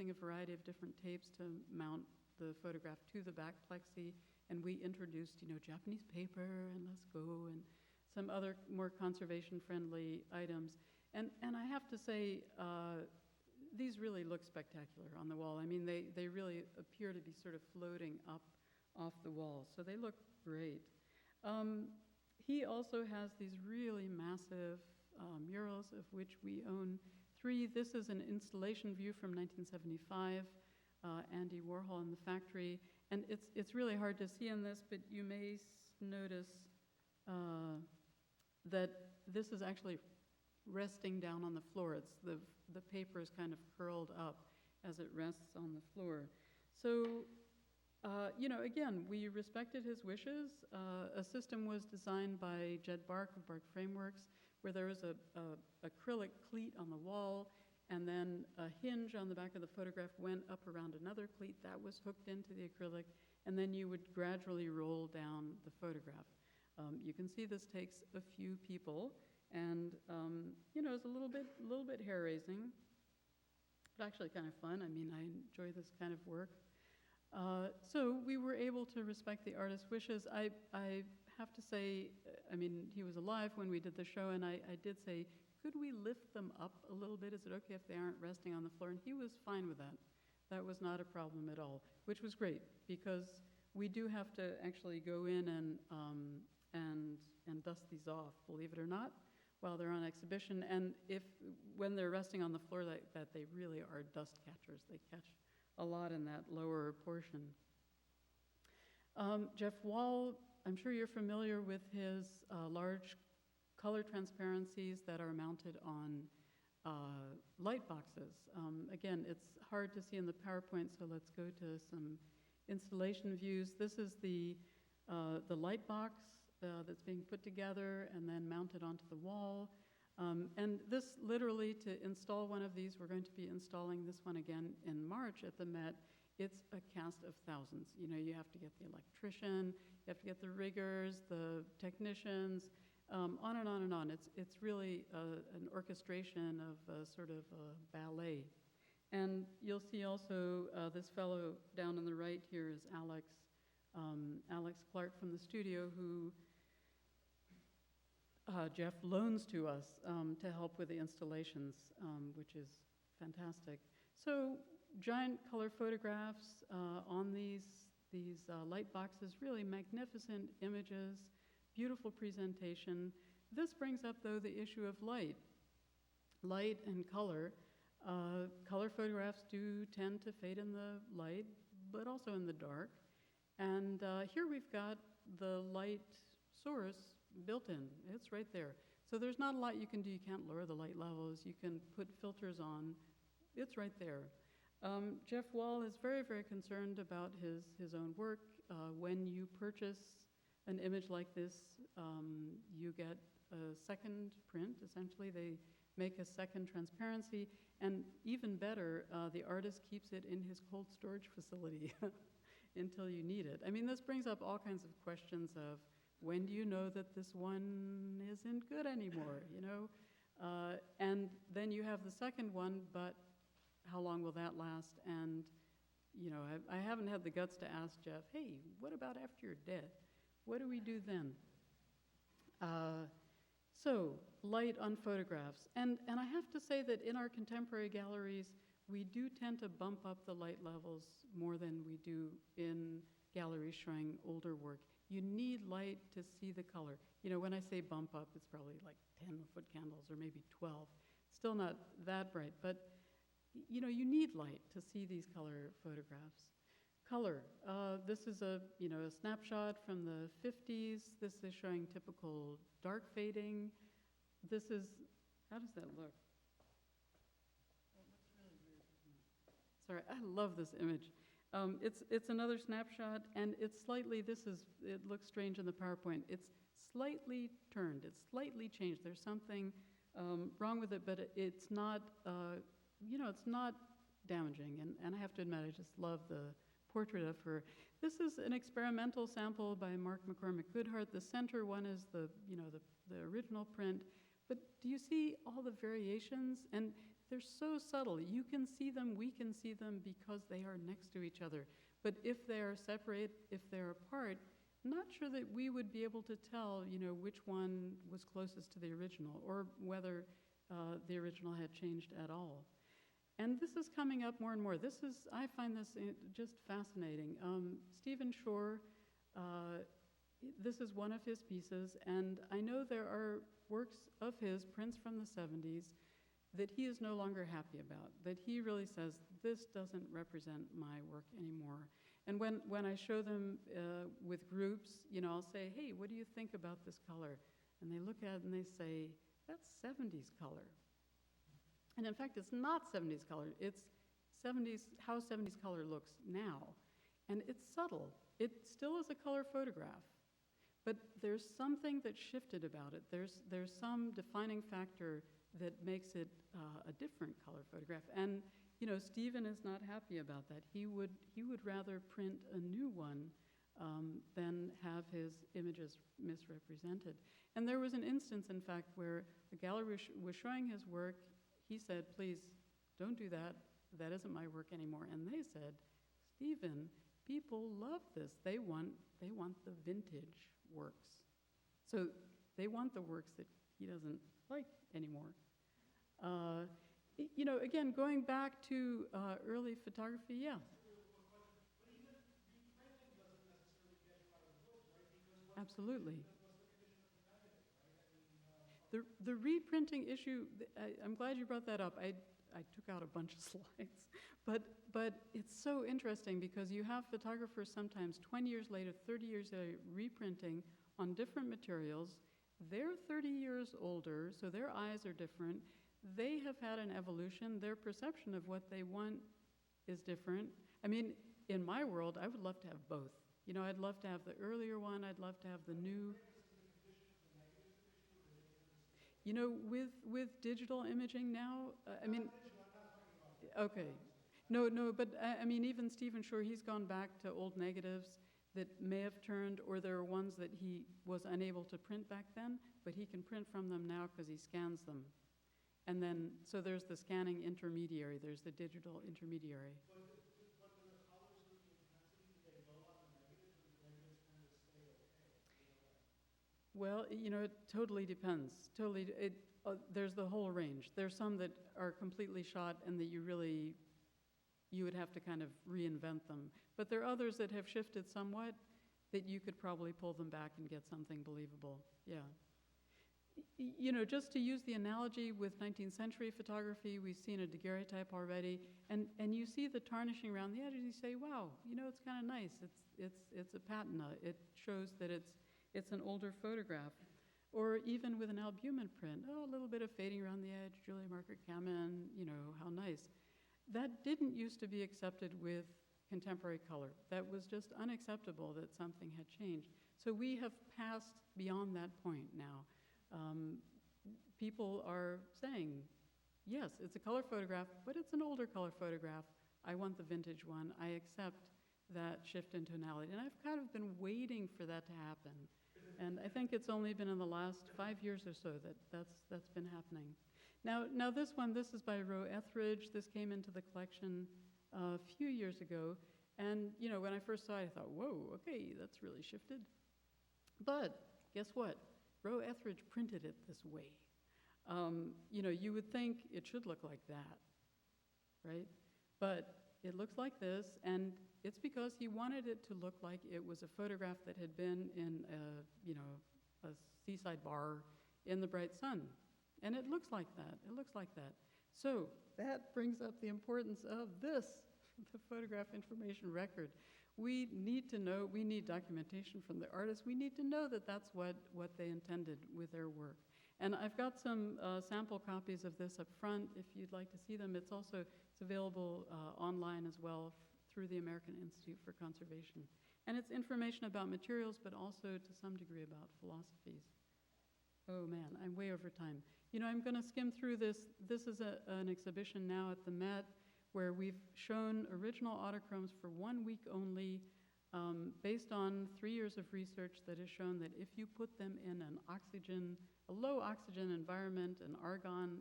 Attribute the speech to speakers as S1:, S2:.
S1: using a variety of different tapes to mount the photograph to the back plexi, and we introduced, Japanese paper and let's go, and some other more conservation-friendly items. And I have to say, these really look spectacular on the wall. I mean, they really appear to be sort of floating up off the wall, so they look great. He also has these really massive murals, of which we own 3. This is an installation view from 1975, Andy Warhol in the factory. And it's really hard to see in this, but you may notice that this is actually resting down on the floor. It's the paper is kind of curled up as it rests on the floor. So, again, we respected his wishes. A system was designed by Jed Bark of Bark Frameworks, where there was a acrylic cleat on the wall, and then a hinge on the back of the photograph went up around another cleat that was hooked into the acrylic, and then you would gradually roll down the photograph. You can see this takes a few people, and it's a little bit hair-raising, but actually kind of fun. I mean, I enjoy this kind of work. So we were able to respect the artist's wishes. I have to say, I mean, he was alive when we did the show, and I did say, could we lift them up a little bit? Is it okay if they aren't resting on the floor? And he was fine with that. That was not a problem at all, which was great, because we do have to actually go in and dust these off, believe it or not, while they're on exhibition. And when they're resting on the floor, that they really are dust catchers. They catch a lot in that lower portion. Jeff Wall, I'm sure you're familiar with his large color transparencies that are mounted on light boxes. Again, it's hard to see in the PowerPoint, so let's go to some installation views. This is the light box that's being put together and then mounted onto the wall. And this literally, to install one of these, we're going to be installing this one again in March at the Met. It's a cast of thousands. You have to get the electrician, you have to get the riggers, the technicians, on and on and on. It's really an orchestration of sort of a ballet. And you'll see also this fellow down on the right here is Alex Clark from the studio, who Jeff loans to us to help with the installations, which is fantastic. So giant color photographs on these light boxes, really magnificent images, beautiful presentation. This brings up, though, the issue of light and color. Color photographs do tend to fade in the light, but also in the dark. And here we've got the light source built in. It's right there. So there's not a lot you can do. You can't lower the light levels. You can put filters on. It's right there. Jeff Wall is very, very concerned about his own work. When you purchase an image like this, you get a second print. Essentially, they make a second transparency, and even better, the artist keeps it in his cold storage facility until you need it. I mean, this brings up all kinds of questions of, when do you know that this one isn't good anymore, And then you have the second one, but how long will that last? And, I haven't had the guts to ask Jeff, hey, what about after you're dead? What do we do then? So, light on photographs. And I have to say that in our contemporary galleries, we do tend to bump up the light levels more than we do in galleries showing older work. You need light to see the color. When I say bump up, it's probably like 10-foot candles or maybe 12. Still not that bright, but you need light to see these color photographs. Color. This is a snapshot from the 50s. This is showing typical dark fading. This is, how does that look? That looks really weird, doesn't it? Sorry, I love this image. It's another snapshot, and it's slightly, it looks strange in the PowerPoint. It's slightly turned, it's slightly changed. There's something wrong with it, but it's not, it's not damaging. And I have to admit, I just love the portrait of her. This is an experimental sample by Mark McCormick Goodhart. The center one is the original print. But do you see all the variations? And they're so subtle. You can see them, we can see them because they are next to each other. But if they are separate, if they're apart, not sure that we would be able to tell, which one was closest to the original or whether the original had changed at all. And this is coming up more and more. I find this just fascinating. Stephen Shore, this is one of his pieces, and I know there are works of his, prints from the 70s, that he is no longer happy about, that he really says, this doesn't represent my work anymore. And when I show them with groups, I'll say, hey, what do you think about this color? And they look at it and they say, that's 70s color. And in fact, it's not 70s color. It's how 70s color looks now. And it's subtle. It still is a color photograph. But there's something that shifted about it. There's some defining factor that makes it a different color photograph. And Stephen is not happy about that. He would rather print a new one than have his images misrepresented. And there was an instance, in fact, where the gallery was showing his work. He said, please, don't do that. That isn't my work anymore. And they said, Stephen, people love this. They want the vintage works. So they want the works that he doesn't like anymore. Again, going back to early photography, yeah. Absolutely. The reprinting issue, I'm glad you brought that up. I took out a bunch of slides. But it's so interesting because you have photographers sometimes 20 years later, 30 years later, reprinting on different materials. They're 30 years older, so their eyes are different. They have had an evolution. Their perception of what they want is different. I mean, in my world, I would love to have both. I'd love to have the earlier one. I'd love to have the new. With digital imaging now, okay. No, but even Stephen Shore, he's gone back to old negatives that may have turned, or there are ones that he was unable to print back then, but he can print from them now because he scans them. And then, so there's the scanning intermediary, there's the digital intermediary. But do the colors of the intensity, do they go on the negatives, or do the negatives kind of stay okay? Well, it totally depends. There's the whole range. There's some that are completely shot and that you would have to kind of reinvent them. But there are others that have shifted somewhat that you could probably pull them back and get something believable. Yeah. Just to use the analogy with 19th century photography, we've seen a daguerreotype already, and you see the tarnishing around the edges, you say, wow, it's kind of nice. It's a patina. It shows that it's an older photograph. Or even with an albumin print, a little bit of fading around the edge, Julia Margaret Cameron, how nice. That didn't used to be accepted with contemporary color. That was just unacceptable that something had changed. So we have passed beyond that point now. People are saying, yes, it's a color photograph, but it's an older color photograph. I want the vintage one. I accept that shift in tonality. And I've kind of been waiting for that to happen. And I think it's only been in the last 5 years or so that's been happening. Now this is by Roe Etheridge. This came into the collection a few years ago. And, when I first saw it, I thought, whoa, okay, that's really shifted. But guess what? Roe Etheridge printed it this way. You would think it should look like that, right? But it looks like this, and it's because he wanted it to look like it was a photograph that had been in a seaside bar in the bright sun. And it looks like that. It looks like that. So that brings up the importance of this, the photograph information record. We need to know, we need documentation from the artists. We need to know that that's what they intended with their work. And I've got some sample copies of this up front if you'd like to see them. It's available online as well through the American Institute for Conservation. And it's information about materials, but also to some degree about philosophies. Oh man, I'm way over time. I'm going to skim through this. This is an exhibition now at the Met where we've shown original autochromes for 1 week only, based on 3 years of research that has shown that if you put them in a low oxygen environment, an argon